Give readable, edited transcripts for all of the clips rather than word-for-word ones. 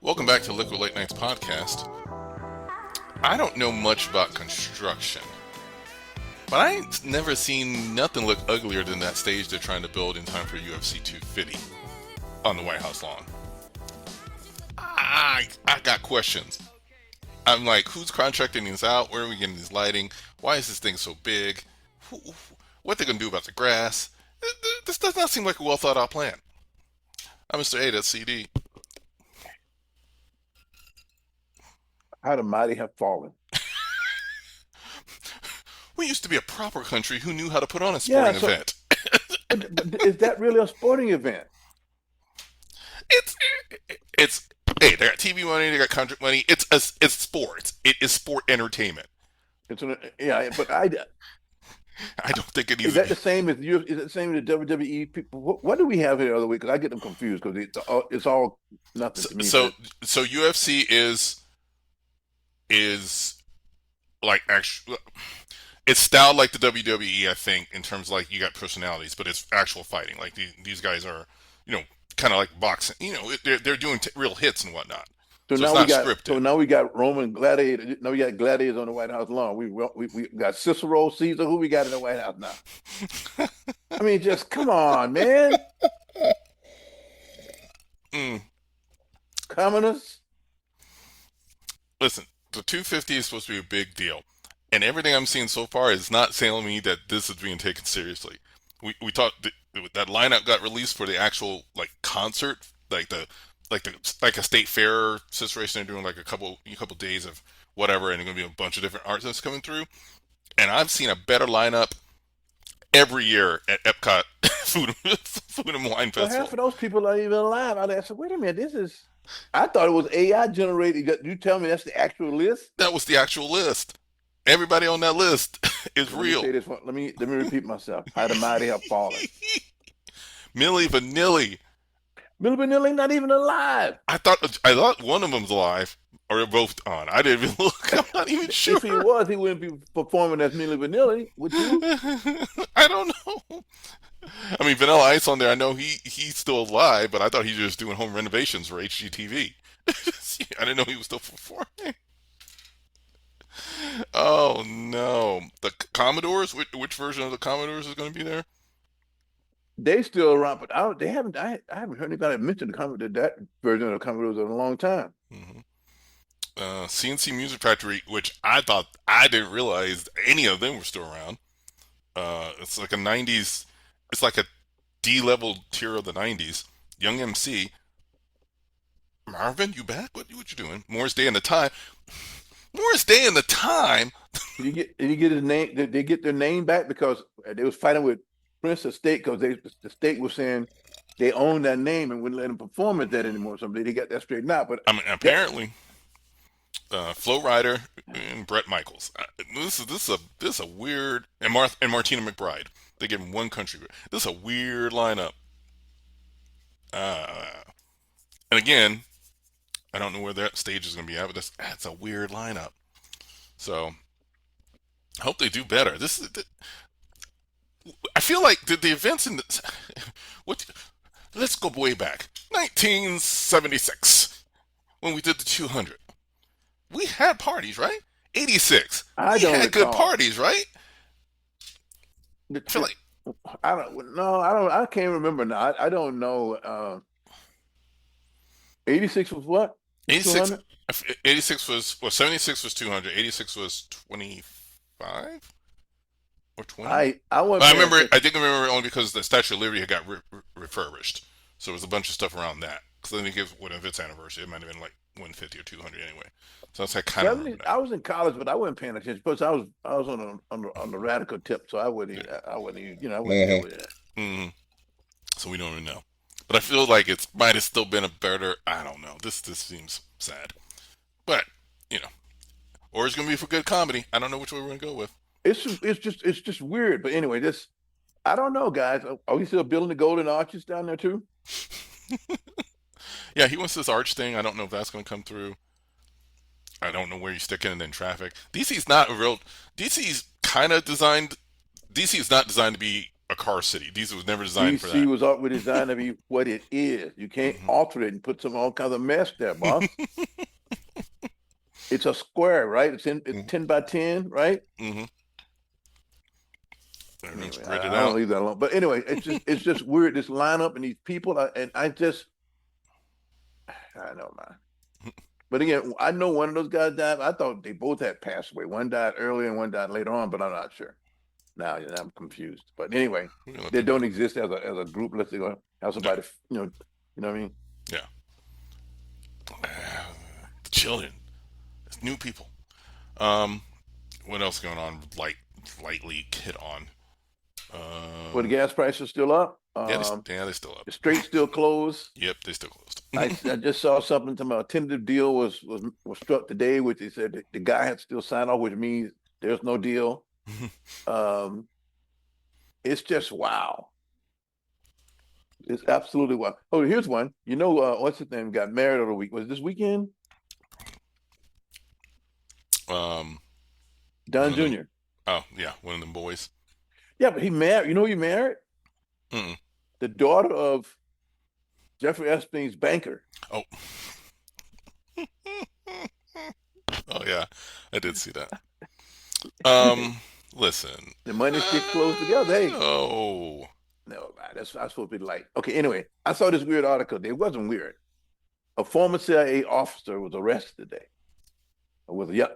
Welcome back to Liquid Late Nights podcast. I don't know much about construction, but I ain't never seen nothing look uglier than that stage they're trying to build in time for UFC 250 on the White House lawn. I got questions. I'm like, who's contracting this out? Where are we getting this lighting? Why is this thing so big? What they gonna do about the grass? This does not seem like a well thought out plan. I'm Mr. A, that's CD. How the mighty have fallen. We used to be a proper country who knew how to put on a Yeah, sporting so event. but is that really a sporting event? It's it's hey, they got TV money, they got contract money. It's sports. It is sport entertainment. Yeah, but I don't think it is needs to that be. the same as you? Is it the same as the WWE people? What do we have here the other week? Because I get them confused because it's all nothing So to me. so, But so UFC is like actually it's styled like the WWE, I think, in terms of like you got personalities, but it's actual fighting. Like these guys are, you know, kind of like boxing. You know, they're doing real hits and whatnot. so So it's now we not got scripted. Roman gladiators. Now we got gladiators on the White House lawn. We got Cicero, Caesar. Who we got in the White House now? I mean, just come on, man. Mm. Commoners. Listen, the 250 is supposed to be a big deal, and everything I'm seeing so far is not telling me that this is being taken seriously. We thought that lineup got released for the actual like concert, like a state fair situation. They're doing like a couple days of whatever, and there's gonna be a bunch of different artists coming through. And I've seen a better lineup every year at Epcot Food and Wine Well, half Festival. of those people are even alive. I said, wait a minute, this is. I thought it was AI generated. You tell me that's the actual list? That was the actual list. Everybody on that list is Let me real. say this one. Let me repeat myself. How the mighty have fallen. Millie Vanilli. Millie Vanilli not even alive. I thought one of them's alive, or they're both on. I didn't even look. I'm not even sure. If he was, he wouldn't be performing as Millie Vanilli, would you? I don't know. I mean, Vanilla Ice on there. I know he's still alive, but I thought he was just doing home renovations for HGTV. I didn't know he was still performing. Oh no, the Commodores. Which version of the Commodores is going to be there? They still around, but they haven't. I haven't heard anybody mention that version of the Commodores in a long time. Mm-hmm. CNC Music Factory, which I didn't realize any of them were still around. It's like a '90s. It's like a D-level tier of the '90s. Young MC, Marvin, you back? What you doing? Morris Day and the Time. Morris Day and the Time. Did you get his name? Did they get their name back because they was fighting with Prince Estate because the state was saying they own that name and wouldn't let them perform at that anymore. So they got that straightened out. But I mean, that apparently, Flo Rida and Brett Michaels. This is a weird and Martina McBride. They give him one country. This is a weird lineup. Uh, and again, I don't know where that stage is going to be at, but that's a weird lineup. So I hope they do better. I feel like the events in the what. Let's go way back, 1976, when we did the 200. We had parties, right? 86, I we don't had good recall. parties, right? The, I feel the, like I don't. No, I don't. I can't remember now. I don't know. 86 was what? Was 86, 200? 86 was 76 was 200, 86 was 25 or 20. I wasn't I paying remember. attention. I think I remember only because the Statue of Liberty had got refurbished, so there was a bunch of stuff around that. Because I think it was its anniversary. It might have been like 150 or 200 anyway. So that's I kind of remember 70. that. I was in college, but I wasn't paying attention. Plus, I was on the radical tip, so I wouldn't deal with that. Mm-hmm. So we don't even know. But I feel like it might have still been a better. I don't know. This seems sad, but you know, or it's gonna be for good comedy. I don't know which way we're gonna go with. It's just weird. But anyway, this I don't know, guys. Are we still building the golden arches down there too? Yeah, he wants this arch thing. I don't know if that's gonna come through. I don't know where you stick it in traffic. DC's not a real. DC's kind of designed. DC is not designed to be a car city. DC was never designed for DC that. was already designed to be what it is. You can't Hmm. alter it and put some all kinds of mess there, boss. It's a square, right? It's 10 by 10, right? Hmm. Everything's Anyway, gridded I don't out. leave that alone. But anyway, it's just weird this lineup and these people, and I know, man. But again, I know one of those guys died. I thought they both had passed away. One died early and one died later on, but I'm not sure. Now I'm confused. But anyway, We're gonna let they the don't exist as a group. Let's go have no, somebody, you know what I mean? yeah. The children, it's new people. Um, what else going on? Lightly hit on. Well, the Um, gas price is still up. yeah, they still up. The strait's still closed. Yep, they still closed. I just saw something to my tentative deal was struck today, which they said the guy had to still sign off, which means there's no deal. Um, it's just wow. It's absolutely wow. Oh, here's one. What's his name? Got married over the week. Was it this weekend? um, one Don of them. Jr. Oh yeah, one of them boys. Yeah, but he married. You know who he married? Mm-mm. The daughter of Jeffrey Epstein's banker. Oh, oh yeah, I did see that. Um, listen. The money stick close together. Hey, Oh, no, man, that's supposed to be like. Okay, anyway, I saw this weird article. It wasn't weird. A former CIA officer was arrested today. It was no,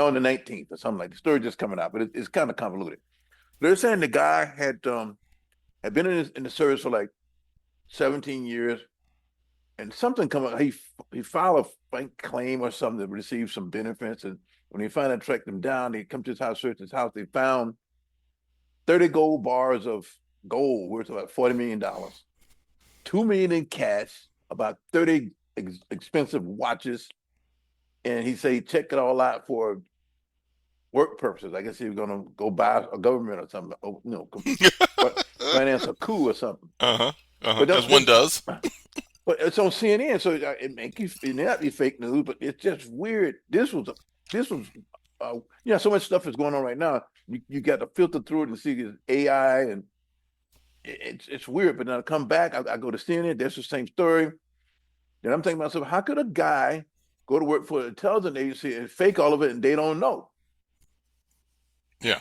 on the 19th or something like. The story just coming out, but it's kind of convoluted. They're saying the guy had been in the service for like 17 years, and something come up. He filed a bank claim or something to receive some benefits, and when they finally tracked him down, they come to his house, searched his house. They found 30 gold bars of gold worth about $40 million, 2 million in cash, about 30 expensive watches, and he said he checked it all out for work purposes. I guess he was going to go buy a government or something, finance a coup or something. uh-huh, uh-huh. But As one does. but it's on CNN, so it may not be fake news, but it's just weird. So much stuff is going on right now. You got to filter through it and see this AI, and it's weird. But then I come back, I go to CNN, that's the same story. Then I'm thinking to myself, how could a guy go to work for an intelligence agency and fake all of it and they don't know? Yeah,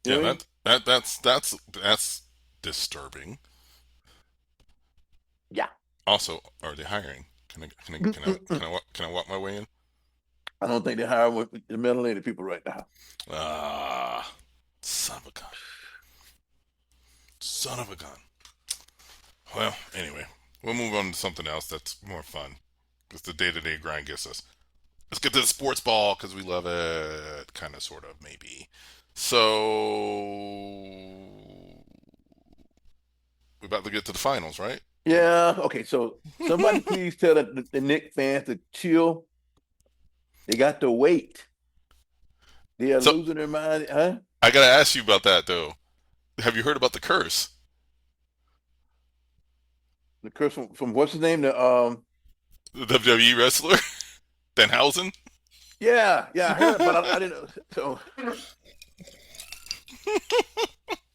You know yeah. what I mean? That's disturbing. Yeah. Also, are they hiring? Can I walk my way in? I don't think they're hiring the melanated people right now. Ah, son of a gun. Son of a gun. Well, anyway, we'll move on to something else that's more fun. Because the day-to-day grind gets us. Let's get to the sports ball because we love it. Kind of, sort of, maybe. So we're about to get to the finals, right? Yeah. Okay. So somebody please tell the Knicks fans to chill. They got to wait. They are So losing their mind, huh? I gotta ask you about that though. Have you heard about the curse? The curse from what's his name? The WWE wrestler Denhausen. Yeah, I heard, but I didn't know. So,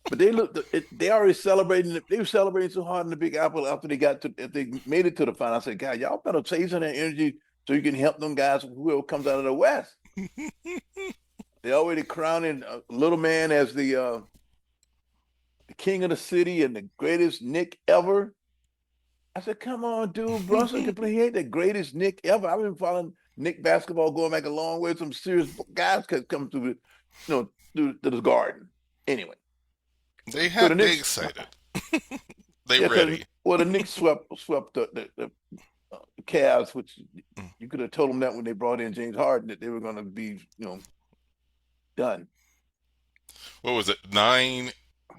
but they already celebrating. They were celebrating so hard in the Big Apple after if they made it to the final. I said, God, y'all better save some of that energy so you can help them guys whoever comes out of the West. They already crowning little man as the king of the city and the greatest Nick ever. I said, come on, dude. Brunson can play. He ain't the greatest Nick ever. I've been following Nick basketball going back a long way. Some serious guys could come through, to the garden. Anyway, so the They Knicks, excited. They yeah, because ready. well, the Knicks swept the Cavs, which you could have told them that when they brought in James Harden that they were going to be, done. What was it? Nine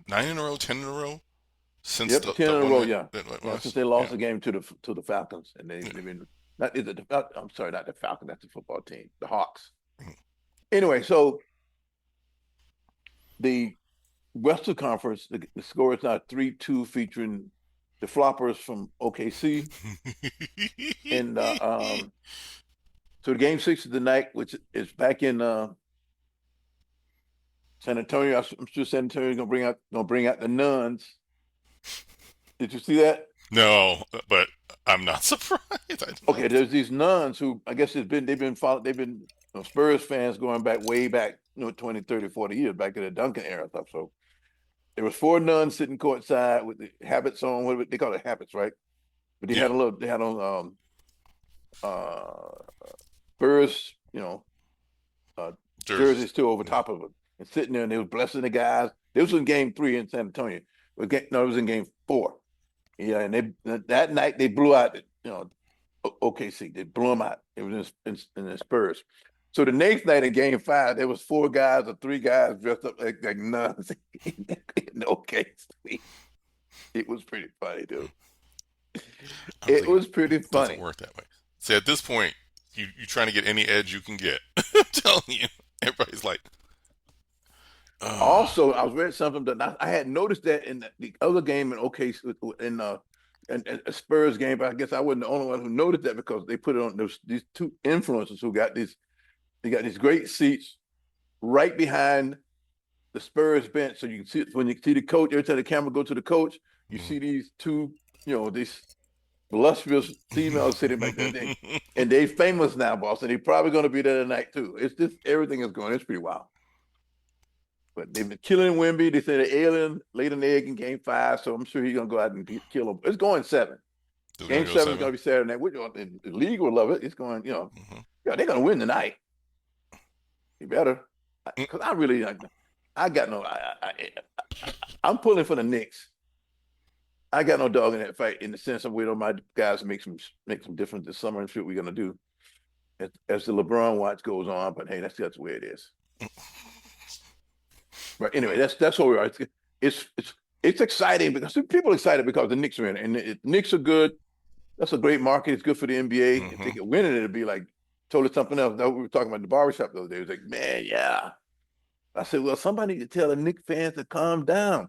in a row, 10 in a row since Yep, the 10 in that a one row. that, Yeah, that yeah. Since was they lost yeah. the game to the Falcons, and Yeah. they've been not is it the I'm sorry, not the Falcons. That's the football team, the Hawks. Mhm. Anyway, so the Western Conference, the score is now 3-2, featuring the floppers from OKC. And so the game 6 of the night, which is back in San Antonio. I'm sure San Antonio gonna bring out the nuns. Did you see that? No, but I'm not surprised. I did Okay, not. there's these nuns who I guess they've been Spurs fans going back way back, 20, 30, 40 years back to the Duncan era stuff. So there was four nuns sitting courtside with the habits on, what they call it, habits, right? But Yeah, they had on uh Spurs, uh jerseys. jerseys too over Yeah. top of it. And sitting there and they was blessing the guys. This was in game three in San Antonio. No, it was in game four. Yeah, and that night they blew out, OKC. They blew them out. It was in the Spurs. So the next night in Game Five, there was four guys or three guys dressed up like nuns in OKC. It was pretty funny, dude. I'm It thinking was pretty it doesn't funny. work that way. See, at this point, you trying to get any edge you can get. I'm telling you, everybody's like, uh, Also, I was read something that I had noticed that in the other game in OKC in a Spurs game, but I guess I wasn't the only one who noticed that because they put it on these two influencers who got these they got these great seats right behind the Spurs bench. So you can see when you see the coach, every time the camera go to the coach, you see these two, these voluptuous females sitting back there. And they famous now, boss, and they probably going to be there tonight too. It's just everything is going. It's pretty wild. But they've been killing Wimby. They said the alien laid an egg in game five, so I'm sure he's gonna go out and kill him. It's going seven. it's gonna Game go seven is seven. gonna be Saturday night. The league will love it. It's going, Mm-hmm. yeah, they're gonna win tonight. You better, because I really, I got no, I'm pulling for the Knicks. I got no dog in that fight in the sense of waiting on my guys to make some difference this summer and see what we're gonna do as the LeBron watch goes on. But hey, that's the way it is. But anyway, that's where we are. It's it's it's exciting because people are excited because the Knicks are in it, and the Knicks are good. That's a great market. It's good for the NBA. If they Mm-hmm. could win it, it'd be like totally something else. That we were talking about the barbershop the other day. It was like, man, yeah. I said, well, somebody need to tell the Knicks fans to calm down.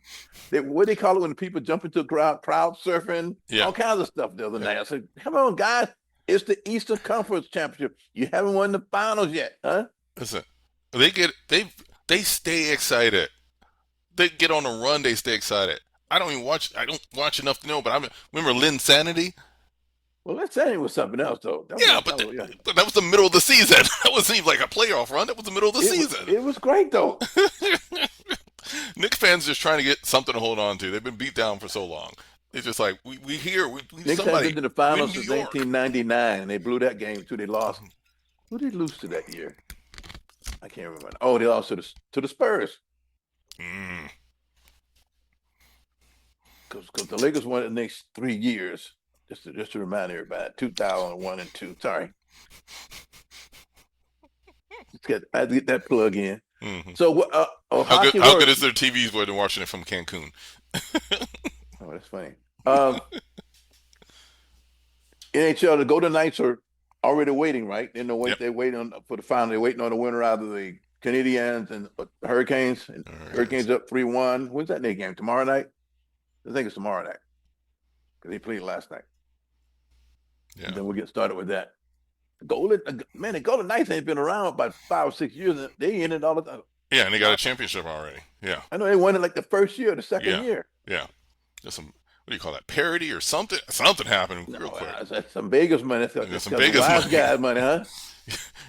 What they call it when the people jump into a crowd surfing, Yeah, all kinds of stuff the other yeah. night. I said, come on, guys. It's the Eastern Conference Championship. You haven't won the finals yet, huh? Listen, they stay excited. They get on a run. They stay excited. I don't even watch. I don't watch enough to know. But I remember Lynn Sanity. Well, let's say it was something else, though. Yeah, Yeah. but that was the middle of the season. That wasn't even like a playoff run. That was the middle of the season. It was great, though. Knicks fans just trying to get something to hold on to. They've been beat down for so long. It's just like we here. We Knicks hadn't somebody. been to the We in finals New since York. 1999, and they blew that game too. They lost. Who did they lose to that year? I can't remember. Oh, they lost to the Spurs Mm. because the Lakers won the next 3 years. Just to remind everybody, 2001 and two. Sorry, I had to get that plug in. Hmm. So, How good? hockey How good works. is their TVs when they're watching it from Cancun? Oh, that's funny. NHL, the Golden Knights are already waiting, right? In the wait, Yep. they're waiting for the final. They're waiting on the winner out of the Canadiens and Hurricanes. And There it is. Hurricanes up 3-1. When's that next game? Tomorrow night? I think it's tomorrow night because they played last night. And Yeah. then we'll get started with that. The Golden Knights ain't been around about 5 or 6 years. They in it all the time. Yeah, and they got a championship already. Yeah. I know they won it like the first year, the second Yeah. year. Yeah. Just some, what do you call that? Parody or something? Something happened No, real quick. that's some Vegas money. There's That's some got some Vegas wise money. guys money, huh?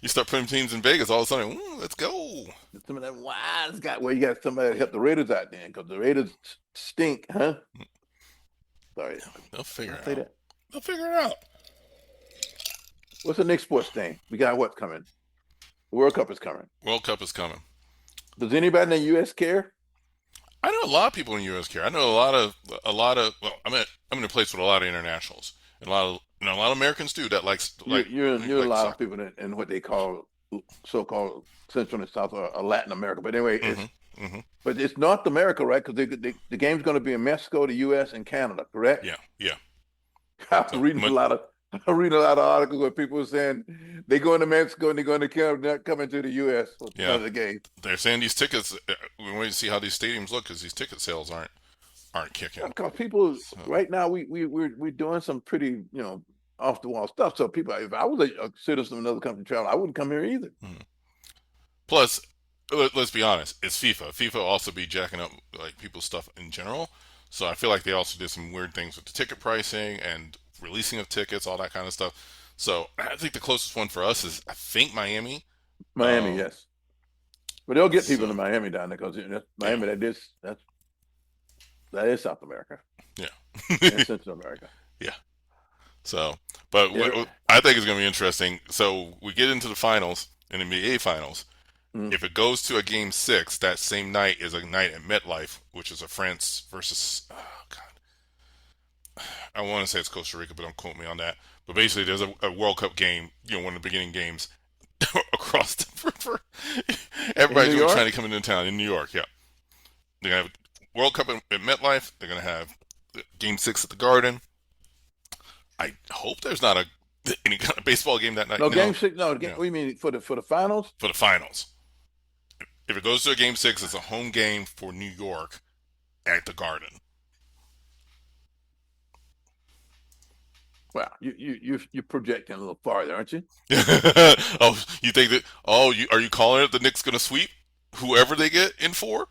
You start putting teams in Vegas, all of a sudden, let's go. Some of that wise guy. Well, you got somebody to help the Raiders out then because the Raiders stink, huh? Sorry, They'll figure did I it say out. that? They'll figure it out. What's the next sports thing? We got what's coming? The World Cup is coming. World Cup is coming. Does anybody in the U.S. care? I know a lot of people in the U.S. care. I know a lot of. Well, I'm in a place with a lot of internationals and a lot of Americans too that You're a like lot of soccer. people in what they call so-called Central and South or Latin America. But anyway, Hmm. Hmm. it's North America, right? Because the game's going to be in Mexico, the U.S., and Canada, correct? Yeah, yeah. I'm So reading a lot of I'm reading a lot of articles where people are saying they go into Mexico and they're going to Canada, not coming to the U.S. for yeah, another game. they're saying these tickets. We wait to see how these stadiums look because these ticket sales aren't kicking. Because people So right now we're doing some pretty off the wall stuff. So people, if I was a citizen of another country travel, I wouldn't come here either. mhm. Plus, let's be honest, it's FIFA. FIFA also be jacking up like people's stuff in general. So I feel like they also did some weird things with the ticket pricing and releasing of tickets, all that kind of stuff. So I think the closest one for us is I think Miami. Miami, Um, yes. But they'll get people so in Miami down there because yeah, Miami, that is South America and yeah, Central America. yeah. So, but Yeah. I think it's going to be interesting. So we get into the finals, in the NBA finals. Mm. If it goes to a game six, that same night is a night at MetLife, which is a France versus. Oh God, I want to say it's Costa Rica, but don't quote me on that. But basically, there's a World Cup game, one of the beginning games across the river. In New Everybody's going to be trying York? to come into town in New York. Yeah, they're going to have World Cup at MetLife. They're going to have Game Six at the Garden. I hope there's not any kind of baseball game that night. No, No, game six. No, no, what do you mean for the finals? for the finals. If it goes to a Game Six, it's a home game for New York at the Garden. Well, you're projecting a little farther, aren't you? Oh, you think that? Oh, are you calling it the Knicks going to sweep whoever they get in four?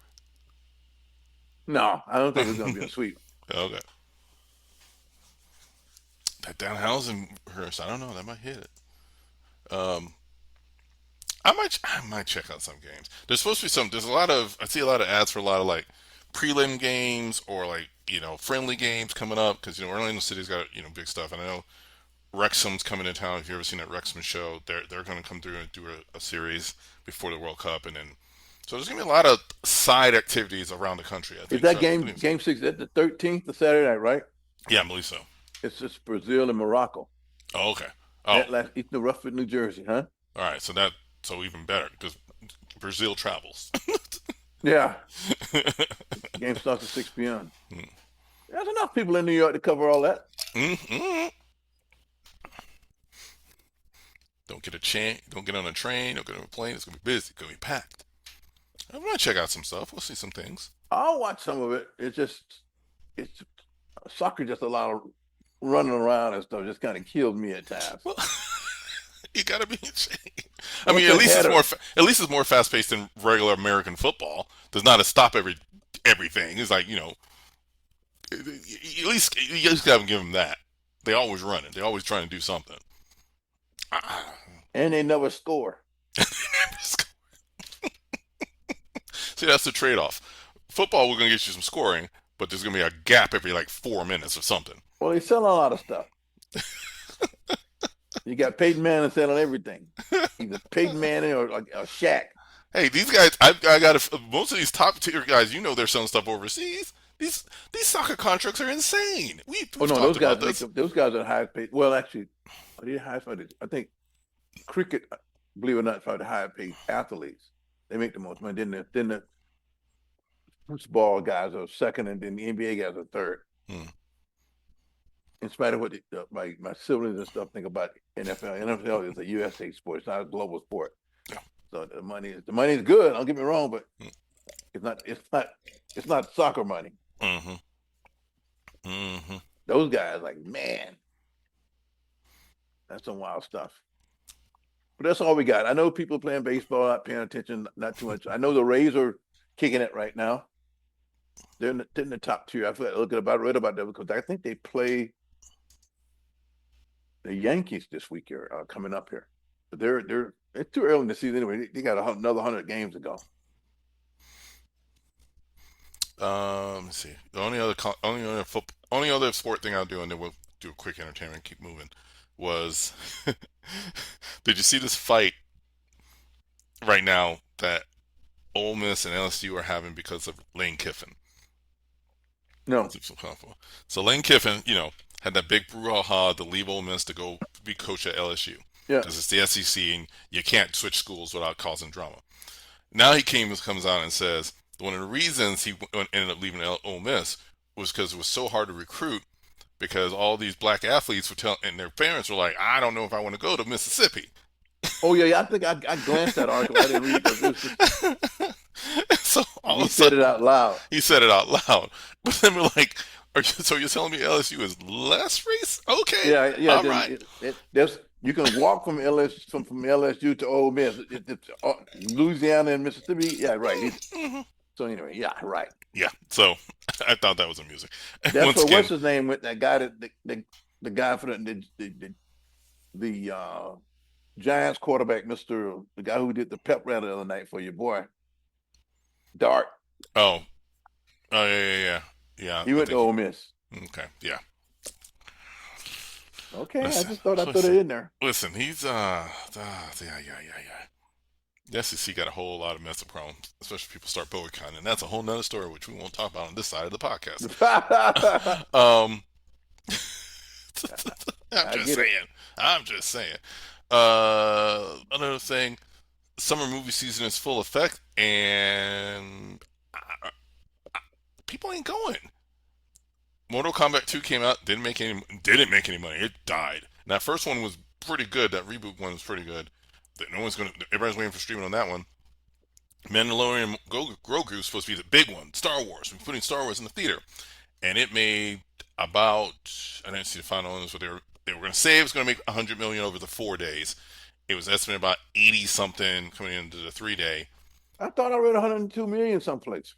No, I don't think it's going to be a Okay, sweep. that Danhausen I don't know. That might hit it. Um, I might check out some games. There's supposed to be some. There's a lot of. I see a lot of ads for a lot of like prelim games or like friendly games coming up because Orlando City's got big stuff. And I know Wrexham's coming to town. If you've ever seen that Wrexham show, they're going to come through and do a series before the World Cup, and then so there's going to be a lot of side activities around the country. I Is think that so. I game think so. game six at the 13th, the Saturday night, right? Yeah, I believe so. It's just Brazil and Morocco Oh, okay. Oh, at last East New Rufford, New Jersey, huh? all right. So even better because Brazil travels. Yeah. Game starts at 6 p.m. There's enough people in New York to cover all that. Mm-hmm. Don't get a chain. Don't get on a train. Don't get on a plane. It's gonna be busy. It's gonna be packed. I'm gonna check out some stuff. We'll see some things. I'll watch some of it. It's soccer just a lot of running around and stuff just kind of kills me at times. Well, you gotta be in shape. I I want mean, at that least it's header. more. At least it's more fast paced than regular American football. Does not stop everything. It's like at least gotta give them that. They always running. They always trying to do something. And they never score. See, that's the trade off. Football, we're gonna get you some scoring, but there's gonna be a gap every like 4 minutes or something. Well, they sell a lot of stuff. You got Peyton Manning selling everything. Either Peyton Manning or like a Shaq. Hey, these guys, I got most of these top tier guys. They're selling stuff overseas. These soccer contracts are insane. Oh We've no, talked those guys about make this. them. Those guys are the highest paid. Well, actually, are they the highest paid? I think cricket, believe it or not, is probably the highest paid athletes. They make the most money. Then the football guys are second, and then the NBA guys are third. Hmm. In spite of what my siblings and stuff think about NFL. NFL is a USA sport. It's not a global sport. Yeah. So the money is good. Don't get me wrong, but Hmm. it's not soccer money. Mm-hmm. Mm-hmm. Those guys, like, man, that's some wild stuff. But that's all we got. I know people playing baseball, not paying attention, not too much. I know the Rays are kicking it right now. They're in the top tier. I feel like read about that because I think they play the Yankees this week here, coming up here. But they're it's too early in the season anyway. They got another 100 games to go. Let's see. The only other sport thing I'll do, and then we'll do a quick entertainment, keep moving. Was did you see this fight right now that Ole Miss and LSU are having because of Lane Kiffin? No, So Lane Kiffin, had that big brouhaha to leave Ole Miss to go be coach at LSU yeah. because it's the SEC and you can't switch schools without causing drama. Now he comes out and says one of the reasons he ended up leaving Ole Miss was because it was so hard to recruit because all these black athletes were telling and their parents were like, I don't know if I want to go to Mississippi. Oh yeah, yeah. I think I glanced at that article. I didn't read it because it was just So all of he a said sudden it out loud. he said it out loud. But then we're like, so you're telling me LSU is less race? Okay, Yeah, yeah. all Then right. there's You can walk from LSU to Ole Miss. It's Louisiana and Mississippi. Yeah, right. Mhm. So anyway, yeah, right. Yeah, so I thought that was amusing. That's Once what what's again, his name with that guy that the guy for the Giants quarterback, Mister the guy who did the pep rally the other night for your boy Dart. oh, oh yeah, yeah, yeah, yeah. He I went to think Ole Miss. okay, yeah. Okay, I Listen, just thought I put it listen, in there. listen. He's yeah, yeah, yeah, yeah. The SEC got a whole lot of messing problems, especially if people start boycotting, and that's a whole nother story which we won't talk about on this side of the podcast. um, I'm I just get it. saying. I'm just saying. Another thing, summer movie season is full effect, and people ain't going. Mortal Kombat 2 came out, didn't make any money. It died. And that first one was pretty good. That reboot one was pretty good. No one's gonna. Everybody's waiting for streaming on that one. Mandalorian Grogu is supposed to be the big one. Star Wars. We're putting Star Wars in the theater, and it made about. I didn't see the final ones, but they were going to say it was going to make 100 million over the 4 days. It was estimated about 80 something coming into the 3 day. I thought I read 102 million someplace.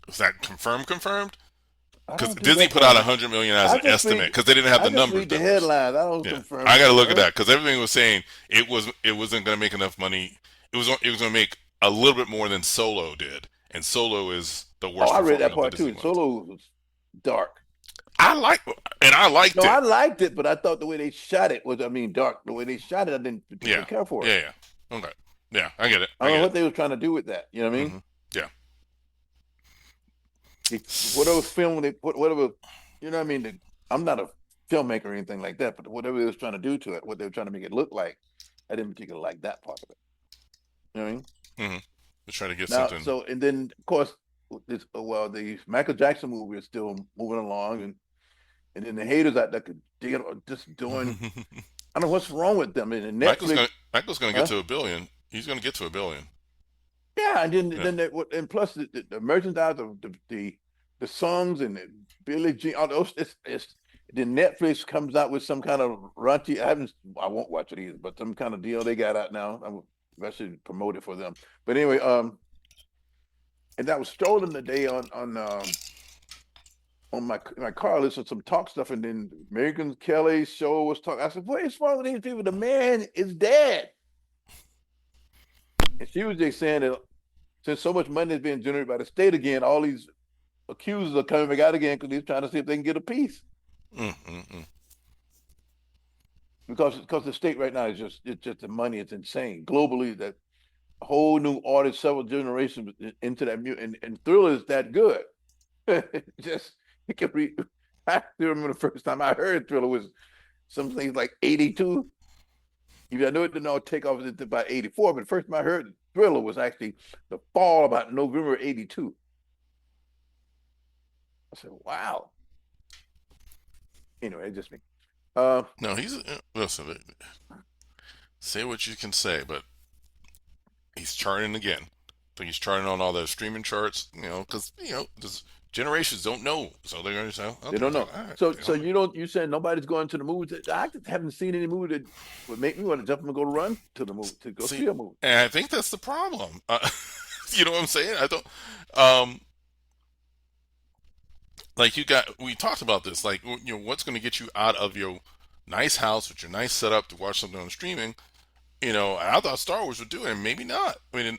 Was that confirmed? Confirmed? I Because don't do Disney that put out kind of. 100 million as I an just estimate read. because they didn't have I the just read the numbers. headlines. I don't Yeah, confirm I got to shit. look at that because everything was saying it wasn't going to make enough money. It was going to make a little bit more than Solo did, and Solo is the Oh, worst I read performing that of the part Disney too. ones. Solo was dark. I like and I liked No, it. I liked it, but I thought the way they shot it was, I mean, dark. The way they shot it, I didn't particularly Yeah, care for it. yeah, yeah. Okay, yeah, I get it. I I don't know get what it. they were trying to do with that. You know what I mean? Yeah. Whatever film they put, whatever, you know what I mean? I'm not a filmmaker or anything like that, but whatever they was trying to do to it, what they were trying to make it look like, I didn't particularly like that part of it. You know what I mean? Mm-hmm. They're trying to get Now, something. so and then of course, the Michael Jackson movie is still moving along, and then the haters out there could dig it, just doing. I don't know what's wrong with them. And Netflix, Michael's gonna get huh? to a billion. He's gonna get to a billion. Yeah, and Yeah. and plus the merchandise of the songs and the Billie Jean, all those. It's then Netflix comes out with some kind of raunchy. I won't watch it either, but some kind of deal they got out now. I should promote it for them. But anyway, and I was strolling today on my car listening to some talk stuff, and then American Kelly's show was talking. I said, "What is wrong with these people? The man is dead." And she was just saying that since so much money is being generated by the state again, all these accusers are coming back out again because they're trying to see if they can get a piece. Mm-mm-mm. Because the state right now is just the money. It's insane globally. That whole new artist, several generations into that music, and Thriller is that good. just you can read. I still remember the first time I heard Thriller was something like 82. I know it didn't all take off until about 84, but the first time I heard Thriller was actually the fall about November 82. I said, wow. Anyway, just me. Uh, No, he's listen. Say what you can say, but he's charting again. So he's charting on all those streaming charts. Because this generations don't know, so they're gonna say, they okay, don't know. all right, So you said nobody's going to the movies. I just haven't seen any movie that would make me want to jump and go run to the movie to go See, see a movie. and I think that's the problem. You know what I'm saying? I don't. Um, like we talked about this. Like, what's going to get you out of your nice house with your nice setup to watch something on streaming? I thought Star Wars would do it, and maybe not. I mean,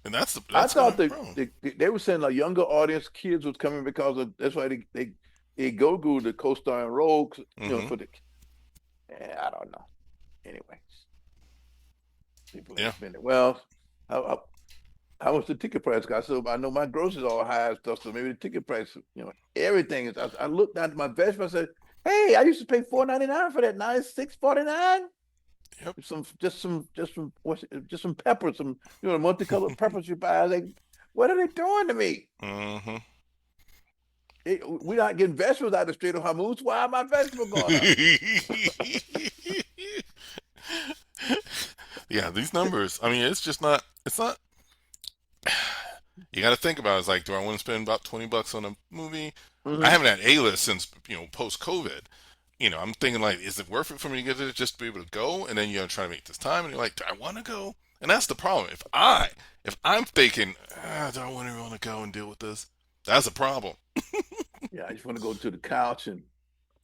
and I that's kind thought of a problem. they were saying a younger audience, kids was coming because of that's why they go to the co-starring roles, Mm-hmm. for the. I don't know. Anyway, people ain't Yeah. spending. Well, how, how how much the ticket price got? So I know my groceries all high and stuff. So maybe the ticket price, everything is. I looked down at my vegetables. I said, "Hey, I used to pay $4.99 for that. Now it's $6.49. Yep. Just some peppers, some multicolored peppers you buy. I was like, what are they doing to me? Mm-hmm. We're not getting vegetables out of the street of Hamoose. Why are my vegetables going up? Yeah, these numbers. I mean, it's just not. It's not. You got to think about it. It's like, do I want to spend about $20 on a movie? I Mm-hmm. haven't had A list since post COVID. I'm thinking like, is it worth it for me to get there just to be able to go? And then you're trying to make this time, and you're like, do I want to go? And that's the problem. If I'm thinking, do I want to go and deal with this? That's a problem. Yeah, I just want to go to the couch and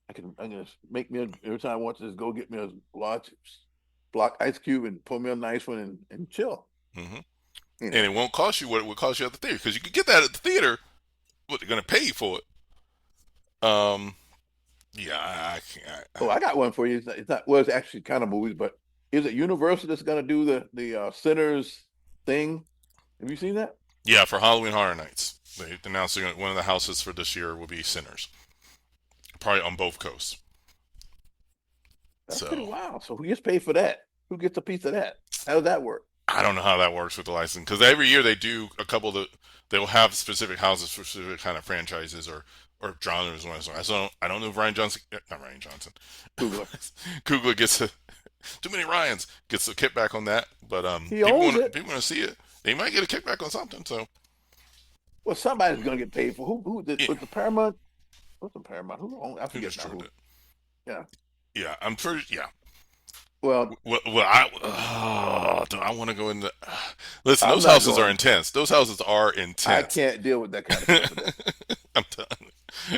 I'm gonna make me every time I want to just go get me a large block ice cube and pour me a nice one and chill. Hmm. And it Anyway. won't cost you what it would cost you at the theater because you could get that at the theater, but they're gonna pay you for it. Yeah, I can't. Oh, I got one for you. It's not well, it's actually kind of movies, but is it Universal that's gonna do the Sinners thing? Have you seen that? Yeah, for Halloween Horror Nights, they announced one of the houses for this year will be Sinners, probably on both coasts. That's pretty So wild. So who gets paid for that? Who gets a piece of that? How does that work? I don't know how that works with the license because every year they do a couple of they'll have specific houses for specific kind of franchises or genres. I don't know if Ryan Johnson, not Ryan Johnson, Googler. Kugler gets too many Ryans gets a kickback on that, but He owns it. people want to see it. They might get a kickback on something. So Well, somebody's gonna get paid for who did yeah, with the Paramount? What's the Paramount? Who owned? I who forget now who. distributed it? Yeah. Yeah, I'm pretty. Yeah. Well, Do I want to go in the? Listen, I'm those not houses are going. intense. Those houses are I intense. can't deal with that kind of stuff. I'm telling you,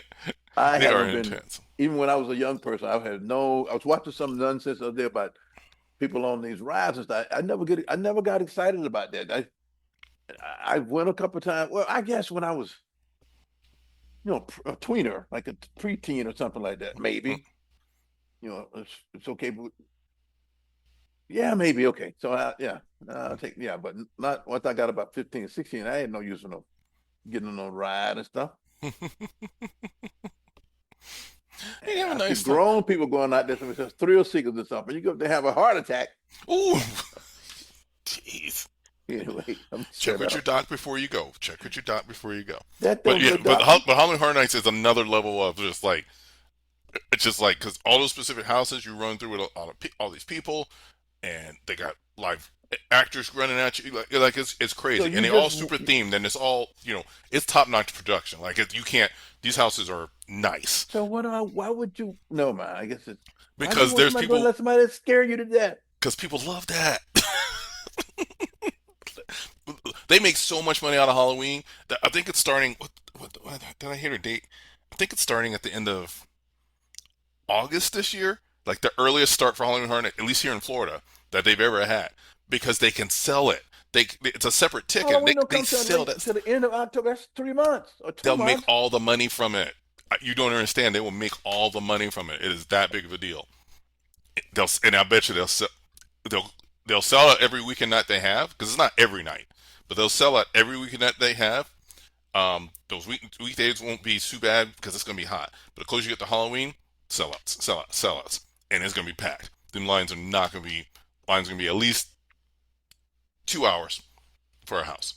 I they are haven't been, intense. even when I was a young person, I was watching some nonsense the other day about people on these rides and stuff. I never got excited about that. I went a couple of times. Well, I guess when I was, a tweener, like a preteen or something like that, maybe, it's okay. But yeah, maybe. Okay. So yeah, I'll take, yeah, but not once I got about 15, 16, I had no use for no getting on no ride and stuff. You have a I see nice time. grown people going out there with just thrill seekers or something. You go to have a heart attack. Ooh, jeez. Anyway, I'm Check shut with your up. doc before you go. Check with your doc before you go. That But don't yeah, the doc. but Halloween Horror Nights is another level of just like it's just like because all those specific houses you run through with all these people, and they got live actors running at you like it's So crazy, and you they all just super themed, and it's all it's top notch production. Like you can't these houses are nice so what do I why would you no man, I guess it's why do you because want there's somebody going to people let somebody scare you to death? because people love that. They make so much money out of Halloween that I think it's starting. What did I hear a date? I think it's starting at the end of August this year, like the earliest start for Halloween Horror, at least here in Florida, that they've ever had, because they can sell it. It's a separate ticket. Halloween don't They come till sell late that till stuff. the end of October. That's 3 months or two They'll make months. all the money from it. You don't understand. They will make all the money from it. It is that big of a deal. And I bet you they'll they'll sell it every weekend night they have because it's not every night, but they'll sell it every weekend night they have. Those weekdays won't be too bad because it's gonna be hot. But the closer you get to Halloween, sellouts, and it's gonna be packed. Them lines are not gonna be lines gonna be at least 2 hours for a house.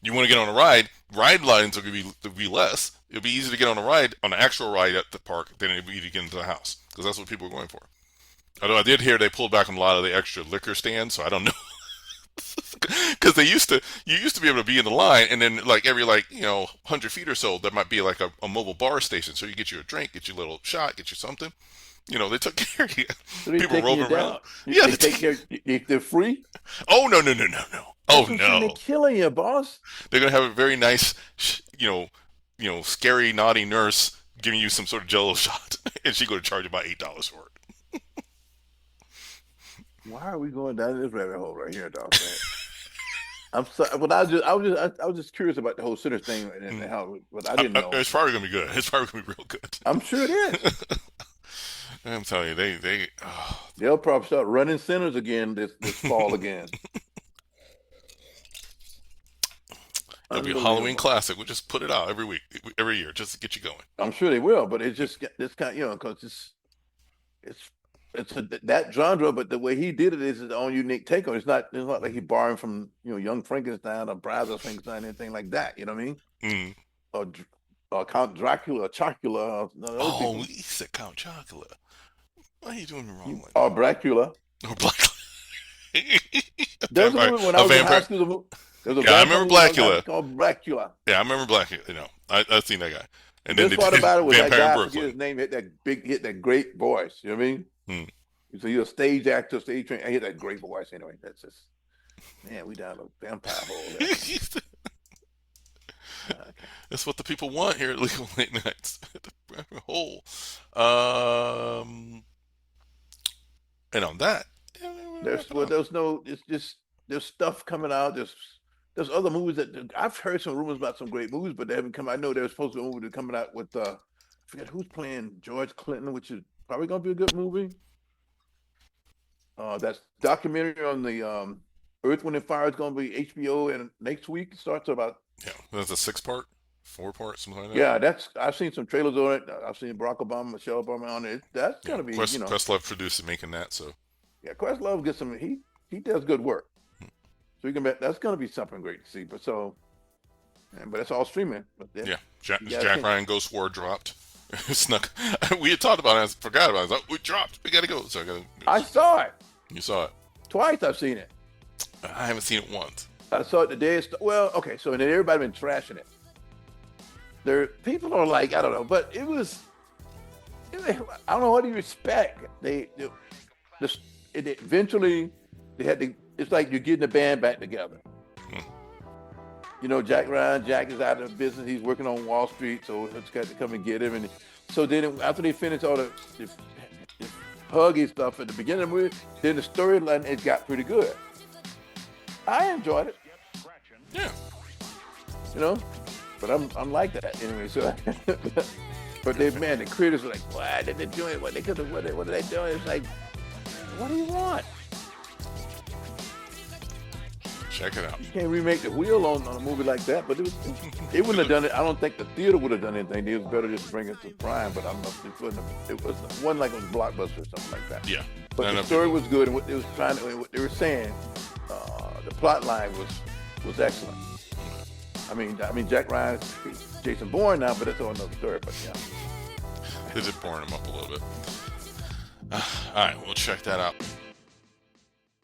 You want to get on a ride? Ride lines are gonna be less. It'll be easy to get on a ride on an actual ride at the park than it'd be to get into the house because that's what people are going for. Although I did hear they pulled back on a lot of the extra liquor stands, so I don't know because you used to be able to be in the line, and then like every 100 feet or so there might be like a mobile bar station, so you get you a drink, get you a little shot, get you something. They took care of you. So they People taking you roving around. down. Yeah. They take care. They're free. Oh no no no no no. Oh That's what I'm saying. They're no. killing you, boss. They're gonna have a very nice, scary naughty nurse giving you some sort of Jello shot, and she's gonna charge about $8 for Why are we going down this rabbit hole right here, dog? Man? I'm sorry, but I was just curious about the whole sitter thing and it. how, but I didn't know. It's probably gonna be good. It's probably gonna be real good. I'm sure it is. I'm telling you, they oh, They'll probably start running centers again this fall again. it'll be a Halloween Unbelievable. classic. We'll just put it out every week, every year, just to get you going. I'm sure they will, but it's just this kind, because it's that genre, but the way he did it is his own unique take on it. It's not like he borrowing from Young Frankenstein or Bride of Frankenstein, anything like that. You know what I mean? Mm. Or, or Count Dracula, or Chocula, or other Oh, people, he said Count Chocula. Why are you doing me wrong like or that? Dracula. Or Black. a There was a vampire. movie when I A was in high vampire. school. There was a Yeah, I vampire remember movie when I was in high Blackula. school called Dracula. Yeah, I remember Blackula. I've seen that guy. And then best they part did about it was that Vampire in guy, I forget his Brooklyn. name, hit that great voice. You know what I mean? Hmm. So you're a stage actor, stage trainer. I hit that great voice anyway. That's just man, we down a vampire hole there. Okay. That's what the people want here at Legal Late Nights. The whole. Um, and on that, yeah, we'll wrap There's it well, up. there's no. It's just there's stuff coming out. There's other movies that I've heard some rumors about some great movies, but they haven't come. I know there's supposed to be a movie coming out with I forget who's playing George Clinton, which is probably gonna be a good movie. That's documentary on the Earth, Wind and Fire is gonna be HBO, and next week it starts about. Yeah, that's a 6 part, 4 part, something like that. Yeah, that's I've seen some trailers on it. I've seen Barack Obama, Michelle Obama on it. That's Yeah, gonna be Questlove produced it, making that. So yeah. Questlove gets some. He does good work. So you can bet that's gonna be something great to see. But but it's all streaming. But then yeah, you gotta Jack think. Ryan Ghost War dropped. Snuck. We had talked about it. I forgot about it. I was like, we dropped. We gotta go. So I gotta. I saw it You saw it. twice. I've seen it. I haven't seen it once. I saw it the day. Well, okay. So then everybody been trashing it. There, people are like, I don't know, but it was. I don't know what do you expect. This, eventually they had to. It's like you're getting the band back together. Hmm. You know, Jack is out of business. He's working on Wall Street, so it's got to come and get him. And so then after they finish all the huggy stuff at the beginning of the movie, then the storyline it got pretty good. I enjoyed it, Yeah. you know, but I'm like that anyway. So, but the critics were like, why did they do it? What are they doing? It's like, what do you want? Check it out. You can't remake the wheel on a movie like that. But it wouldn't have done it. I don't think the theater would have done anything. It was better just to bring it to Prime. But I don't know if it wasn't like it was Blockbuster or something like that. Yeah. But the story was good, and what they was what they were saying, the plot line was excellent. I mean, Jack Ryan, Jason Bourne now, but that's all another story. But yeah, They did burn him up a little bit. All right, we'll check that out.